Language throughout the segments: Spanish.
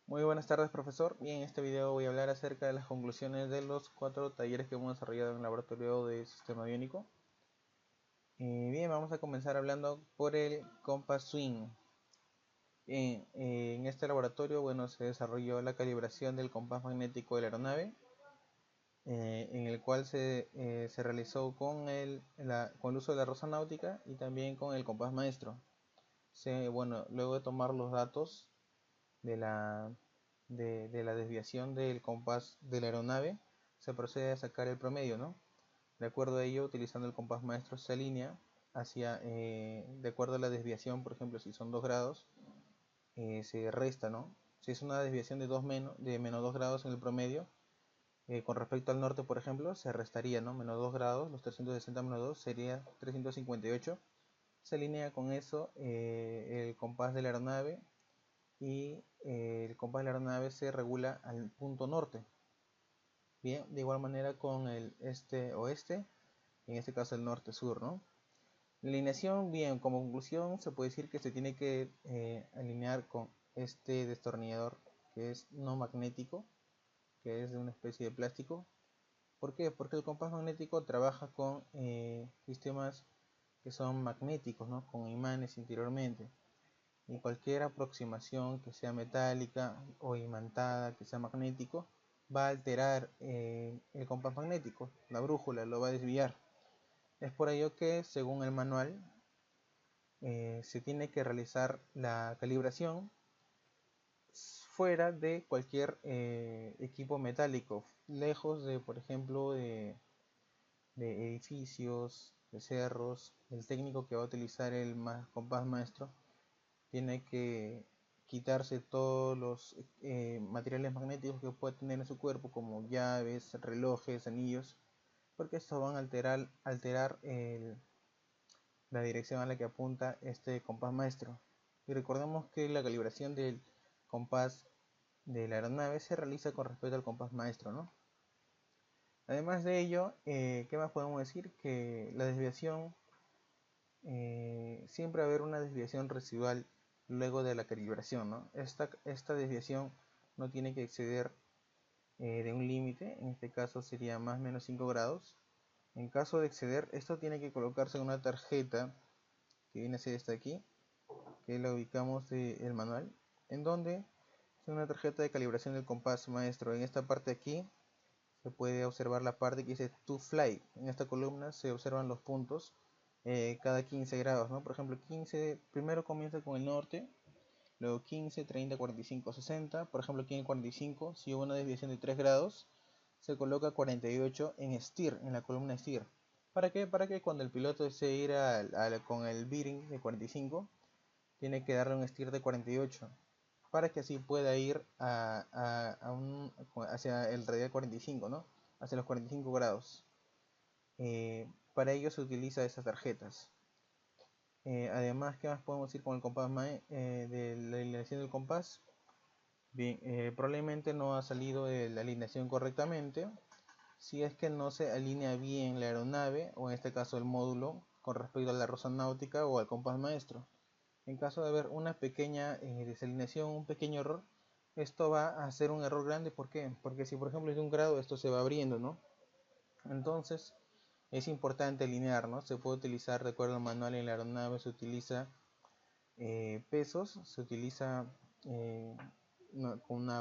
Muy buenas tardes, profesor. Bien, en este video voy a hablar acerca de las conclusiones de los 4 talleres que hemos desarrollado en el laboratorio de sistema biónico. Bien, vamos a comenzar hablando por el Compass Swing. En este laboratorio, se desarrolló la calibración del compás magnético de la aeronave, en el cual se realizó con el uso de la rosa náutica y también con el compás maestro. Luego de tomar los datos de la desviación del compás de la aeronave, se procede a sacar el promedio, ¿no? De acuerdo a ello, utilizando el compás maestro, se alinea de acuerdo a la desviación. Por ejemplo, si son 2 grados, se resta, ¿no? Si es una desviación de menos 2 grados en el promedio, con respecto al norte, por ejemplo, se restaría, ¿no? Menos 2 grados, los 360 menos 2 sería 358. Se alinea con eso el compás de la aeronave, y el compás de la aeronave se regula al punto norte. Bien, de igual manera con el este-oeste, en este caso el norte-sur, ¿no? La alineación, bien, como conclusión se puede decir que se tiene que alinear con este destornillador, que es no magnético, que es de una especie de plástico. ¿Por qué? Porque el compás magnético trabaja con sistemas que son magnéticos, ¿no? Con imanes interiormente. Y cualquier aproximación que sea metálica o imantada, que sea magnético, va a alterar el compás magnético, la brújula lo va a desviar. Es por ello que, según el manual, se tiene que realizar la calibración fuera de cualquier equipo metálico, lejos de, por ejemplo, de edificios, de cerros. El técnico que va a utilizar el compás maestro tiene que quitarse todos los materiales magnéticos que pueda tener en su cuerpo, como llaves, relojes, anillos, porque estos van a alterar la dirección a la que apunta este compás maestro. Y recordemos que la calibración del compás de la aeronave se realiza con respecto al compás maestro, ¿no? Además de ello, ¿qué más podemos decir? Que la desviación, siempre va a haber una desviación residual luego de la calibración, ¿no? Esta desviación no tiene que exceder de un límite, en este caso sería más o menos 5 grados. En caso de exceder, esto tiene que colocarse en una tarjeta que viene a ser esta aquí, que la ubicamos del manual, en donde es una tarjeta de calibración del compás maestro. En esta parte aquí se puede observar la parte que dice to fly. En esta columna se observan los puntos cada 15 grados, ¿no? Por ejemplo, 15, primero comienza con el norte, luego 15, 30, 45, 60. Por ejemplo, aquí en el 45, si hubo una desviación de 3 grados, se coloca 48 en steer, en la columna steer. ¿Para qué? Para que cuando el piloto desee ir con el bearing de 45, tiene que darle un steer de 48, para que así pueda ir hacia el radial 45, ¿no? Hacia los 45 grados. Para ello se utiliza esas tarjetas. Además, ¿qué más podemos decir con el compás de la alineación del compás? Bien, probablemente no ha salido de la alineación correctamente si es que no se alinea bien la aeronave, o en este caso el módulo, con respecto a la rosa náutica o al compás maestro. En caso de haber una pequeña desalineación, un pequeño error, esto va a ser un error grande. ¿Por qué? Porque si por ejemplo es de 1 grado, esto se va abriendo, ¿no? Entonces es importante alinear, ¿no? Se puede utilizar, de acuerdo al manual, en la aeronave se utiliza pesos, se utiliza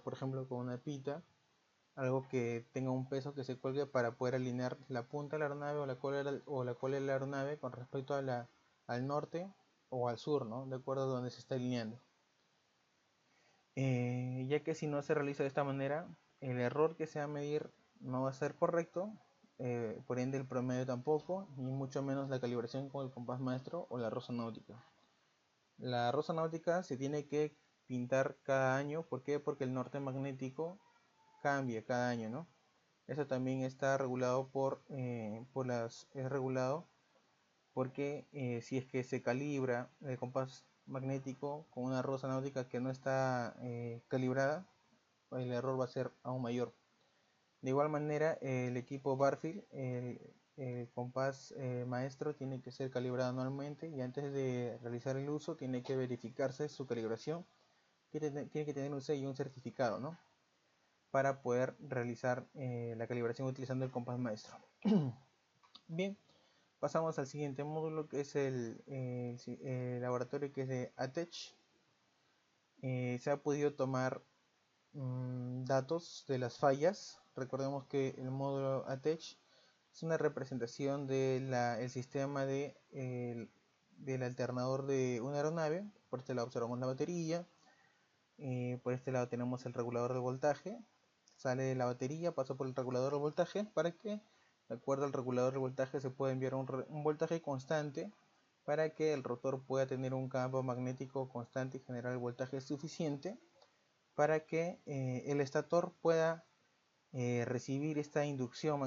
por ejemplo, con una pita, algo que tenga un peso que se cuelgue para poder alinear la punta de la aeronave o la cola de la aeronave con respecto al norte o al sur, ¿no? De acuerdo a donde se está alineando. Ya que si no se realiza de esta manera, el error que se va a medir no va a ser correcto, por ende el promedio tampoco, ni mucho menos la calibración con el compás maestro o la rosa náutica. La rosa náutica se tiene que pintar cada año. ¿Por qué? Porque el norte magnético cambia cada año, ¿no? Eso también está regulado es regulado porque si es que se calibra el compás magnético con una rosa náutica que no está calibrada, el error va a ser aún mayor. De igual manera, el equipo Barfield, el compás maestro, tiene que ser calibrado anualmente, y antes de realizar el uso tiene que verificarse su calibración tiene que tener un sello, un certificado, ¿no? Para poder realizar la calibración utilizando el compás maestro. Bien, pasamos al siguiente módulo, que es el laboratorio, que es de ATECH. Se ha podido tomar datos de las fallas. Recordemos que el módulo ATECH es una representación del sistema del alternador de una aeronave. Por este lado observamos la batería, por este lado tenemos el regulador de voltaje. Sale de la batería, pasa por el regulador de voltaje para que, de acuerdo al regulador de voltaje, se pueda enviar un voltaje constante para que el rotor pueda tener un campo magnético constante y generar el voltaje suficiente para que el estator pueda recibir esta inducción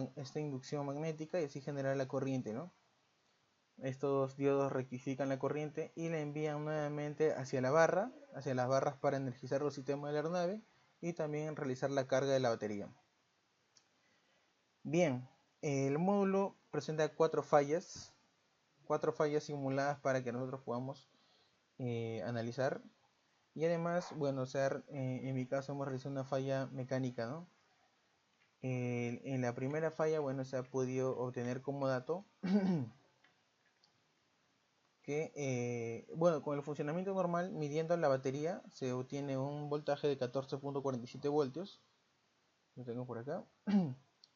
magnética y así generar la corriente, ¿no? Estos diodos rectifican la corriente y la envían nuevamente hacia las barras para energizar los sistemas de la aeronave y también realizar la carga de la batería. Bien, el módulo presenta cuatro fallas simuladas para que nosotros podamos analizar. Y además, bueno, en mi caso hemos realizado una falla mecánica, ¿no? En la primera falla, bueno, se ha podido obtener como dato que, bueno, con el funcionamiento normal, midiendo la batería, se obtiene un voltaje de 14.47 voltios. Lo tengo por acá.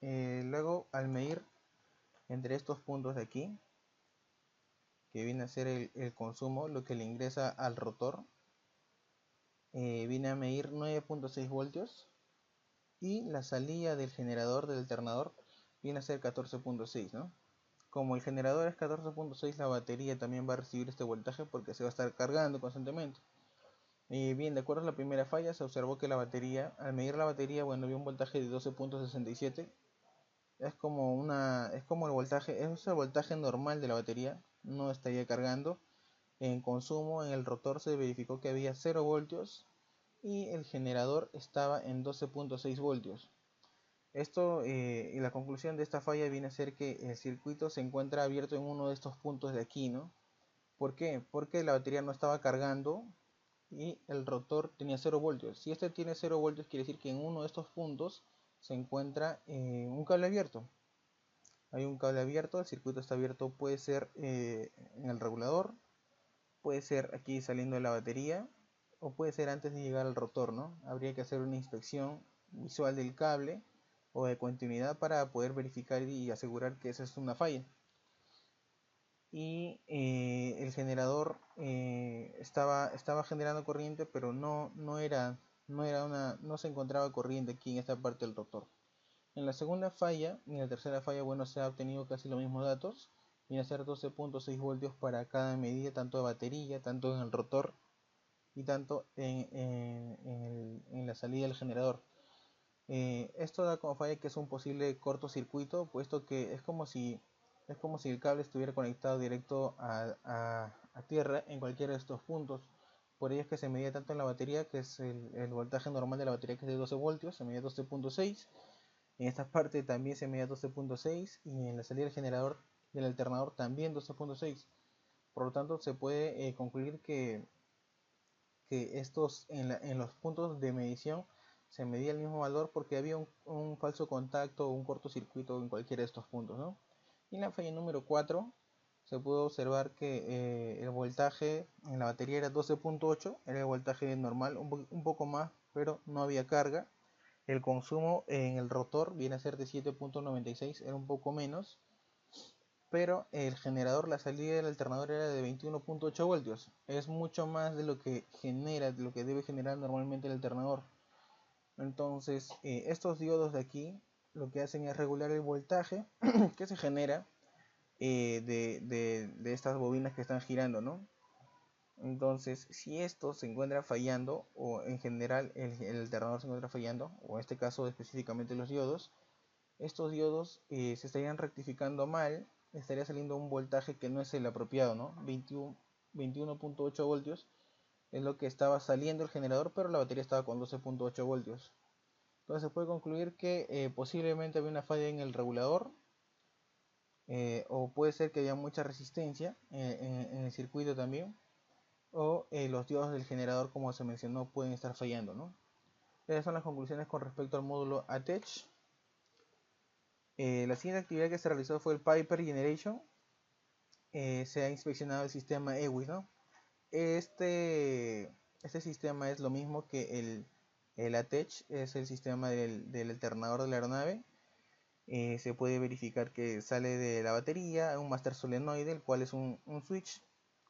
Luego, al medir entre estos puntos de aquí, que viene a ser el consumo, lo que le ingresa al rotor, viene a medir 9.6 voltios. Y la salida del generador del alternador viene a ser 14.6, ¿no? Como el generador es 14.6, la batería también va a recibir este voltaje porque se va a estar cargando constantemente. Bien, de acuerdo a la primera falla, se observó que la batería, al medir la batería, bueno, vio un voltaje de 12.67. Es como el voltaje normal de la batería, no estaría cargando. En consumo, en el rotor se verificó que había 0 voltios y el generador estaba en 12.6 voltios. Y la conclusión de esta falla viene a ser que el circuito se encuentra abierto en uno de estos puntos de aquí, ¿no? ¿Por qué? Porque la batería no estaba cargando y el rotor tenía 0 voltios. Si este tiene 0 voltios, quiere decir que en uno de estos puntos se encuentra un cable abierto. Hay un cable abierto, el circuito está abierto, puede ser en el regulador, puede ser aquí saliendo de la batería, o puede ser antes de llegar al rotor, ¿no? Habría que hacer una inspección visual del cable o de continuidad para poder verificar y asegurar que esa es una falla. Y el generador estaba generando corriente, pero no se encontraba corriente aquí en esta parte del rotor. En la segunda falla y en la tercera falla, bueno, se ha obtenido casi los mismos datos. Viene a ser 12.6 voltios para cada medida, tanto de batería, tanto en el rotor y tanto en la salida del generador. Esto da como falla que es un posible cortocircuito, puesto que es como si el cable estuviera conectado directo a tierra en cualquiera de estos puntos. Por ello es que se medía tanto en la batería, que es el voltaje normal de la batería, que es de 12 voltios, se medía 12.6. En esta parte también se medía 12.6 y en la salida del generador del alternador también 12.6. Por lo tanto, se puede concluir que en los puntos de medición se medía el mismo valor porque había un falso contacto o un cortocircuito en cualquiera de estos puntos, ¿no? Y en la falla número 4 se pudo observar que el voltaje en la batería era 12.8, era el voltaje normal, un poco más, pero no había carga. El consumo en el rotor viene a ser de 7.96, era un poco menos, pero el generador, la salida del alternador era de 21.8 voltios. Es mucho más de lo que debe generar normalmente el alternador. Entonces, estos diodos de aquí lo que hacen es regular el voltaje que se genera de estas bobinas que están girando, ¿no? Entonces, si esto se encuentra fallando, o en general el alternador se encuentra fallando, o en este caso específicamente los diodos, estos diodos se estarían rectificando mal, estaría saliendo un voltaje que no es el apropiado, ¿no? 21.8 voltios es lo que estaba saliendo el generador, pero la batería estaba con 12.8 voltios. Entonces se puede concluir que posiblemente había una falla en el regulador, o puede ser que haya mucha resistencia en el circuito también. o los diodos del generador, como se mencionó, pueden estar fallando, ¿no? Esas son las conclusiones con respecto al módulo ATECH. La siguiente actividad que se realizó fue el Piper Generation. Se ha inspeccionado el sistema EWIS, ¿no? Este sistema es lo mismo que el ATECH, es el sistema del alternador de la aeronave. Se puede verificar que sale de la batería un master solenoide, el cual es un switch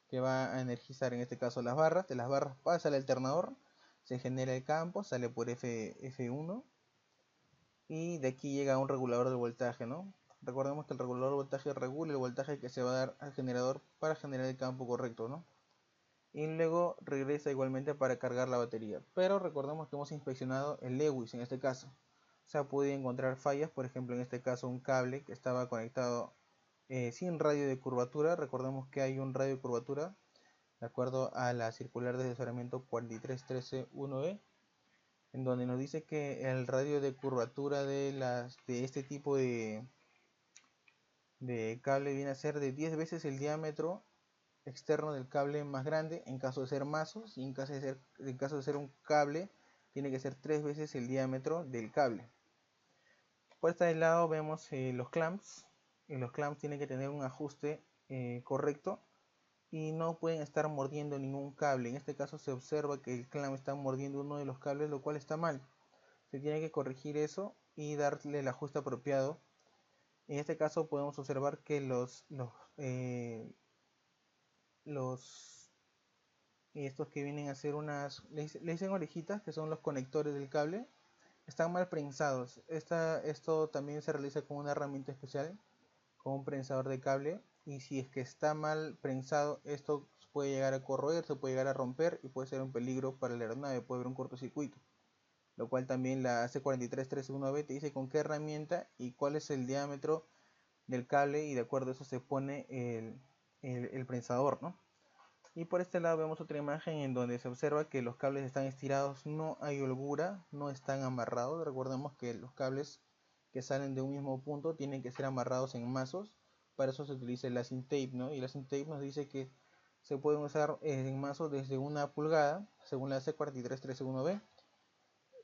que va a energizar en este caso las barras. De las barras pasa al alternador, se genera el campo, sale por F1 y de aquí llega a un regulador de voltaje, ¿no? Recordemos que el regulador de voltaje regula el voltaje que se va a dar al generador para generar el campo correcto, ¿no? Y luego regresa igualmente para cargar la batería. Pero recordemos que hemos inspeccionado el Lewis en este caso. Se ha podido encontrar fallas, por ejemplo en este caso un cable que estaba conectado sin radio de curvatura. Recordemos que hay un radio de curvatura de acuerdo a la circular de asesoramiento 43131B, en donde nos dice que el radio de curvatura de este tipo de cable viene a ser de 10 veces el diámetro externo del cable más grande en caso de ser mazos, y en caso de ser un cable tiene que ser 3 veces el diámetro del cable. Por este lado vemos los clamps, y los clamps tienen que tener un ajuste correcto y no pueden estar mordiendo ningún cable. En este caso se observa que el clamp está mordiendo uno de los cables, lo cual está mal. Se tiene que corregir eso y darle el ajuste apropiado. En este caso podemos observar que estos que vienen a ser le dicen orejitas, que son los conectores del cable, están mal prensados. Esto también se realiza con una herramienta especial, con un prensador de cable, y si es que está mal prensado, esto puede llegar a corroer, se puede llegar a romper y puede ser un peligro para la aeronave, puede haber un cortocircuito. Lo cual también la AC43331B te dice con qué herramienta y cuál es el diámetro del cable, y de acuerdo a eso se pone el prensador, ¿no? Y por este lado vemos otra imagen en donde se observa que los cables están estirados, no hay holgura, no están amarrados. Recordemos que los cables que salen de un mismo punto tienen que ser amarrados en mazos. Para eso se utiliza el lacing tape, ¿no? Y el lacing tape nos dice que se pueden usar en mazos desde 1 pulgada, según la C43331B,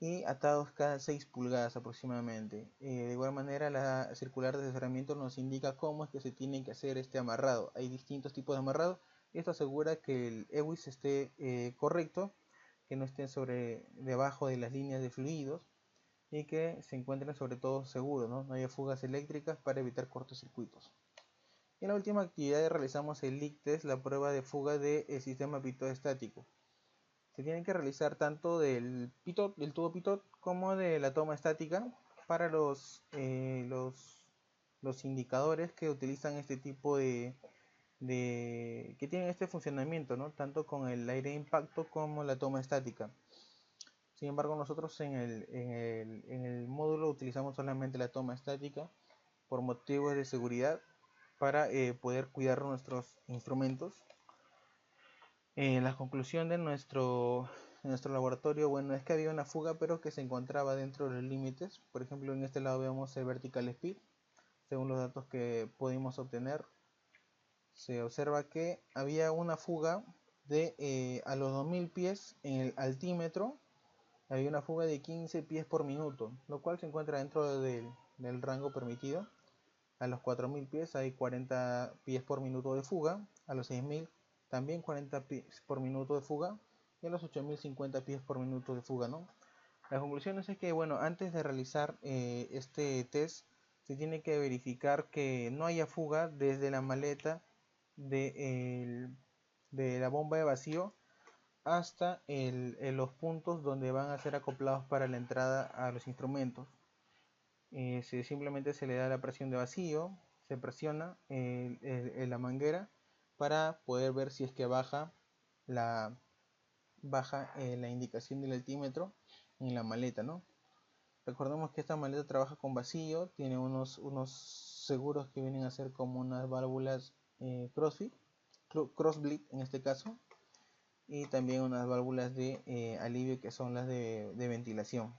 y atados cada 6 pulgadas aproximadamente. De igual manera, la circular de asesoramiento nos indica cómo es que se tiene que hacer este amarrado. Hay distintos tipos de amarrado. Esto asegura que el EWIS esté correcto, que no esté debajo de las líneas de fluidos y que se encuentren sobre todo seguros, ¿no? No haya fugas eléctricas para evitar cortocircuitos. En la última actividad realizamos el leak test, la prueba de fuga del sistema pitot estático. Se tienen que realizar tanto del tubo pitot, como de la toma estática para los indicadores que utilizan este tipo que tienen este funcionamiento, ¿no? Tanto con el aire de impacto como la toma estática. Sin embargo, nosotros en el módulo utilizamos solamente la toma estática por motivos de seguridad, para poder cuidar nuestros instrumentos. La conclusión de nuestro laboratorio, bueno, es que había una fuga, pero que se encontraba dentro de los límites. Por ejemplo, en este lado vemos el vertical speed. Según los datos que pudimos obtener, se observa que había una fuga a los 2000 pies en el altímetro. Había una fuga de 15 pies por minuto, lo cual se encuentra dentro del rango permitido. A los 4000 pies hay 40 pies por minuto de fuga. A los 6000 también 40 pies por minuto de fuga. Y a los 8000 50 pies por minuto de fuga, ¿no? La conclusión es que, bueno, antes de realizar este test, se tiene que verificar que no haya fuga desde la maleta de la bomba de vacío hasta los puntos donde van a ser acoplados para la entrada a los instrumentos. Simplemente se le da la presión de vacío, se presiona la manguera para poder ver si es que baja la indicación del altímetro en la maleta, ¿no? Recordemos que esta maleta trabaja con vacío, tiene unos seguros que vienen a ser como unas válvulas crossbleed en este caso, y también unas válvulas de alivio, que son las de ventilación.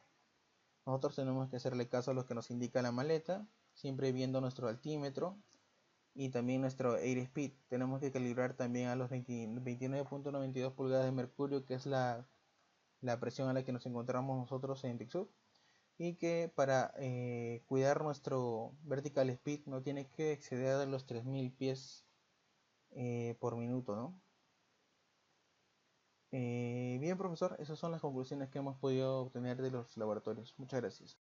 Nosotros tenemos que hacerle caso a lo que nos indica la maleta, siempre viendo nuestro altímetro, y también nuestro airspeed. Tenemos que calibrar también a los 29.92 pulgadas de mercurio, que es la presión a la que nos encontramos nosotros en Tixub, y que para cuidar nuestro vertical speed no tiene que exceder de los 3000 pies por minuto, ¿no? Bien, profesor, esas son las conclusiones que hemos podido obtener de los laboratorios. Muchas gracias.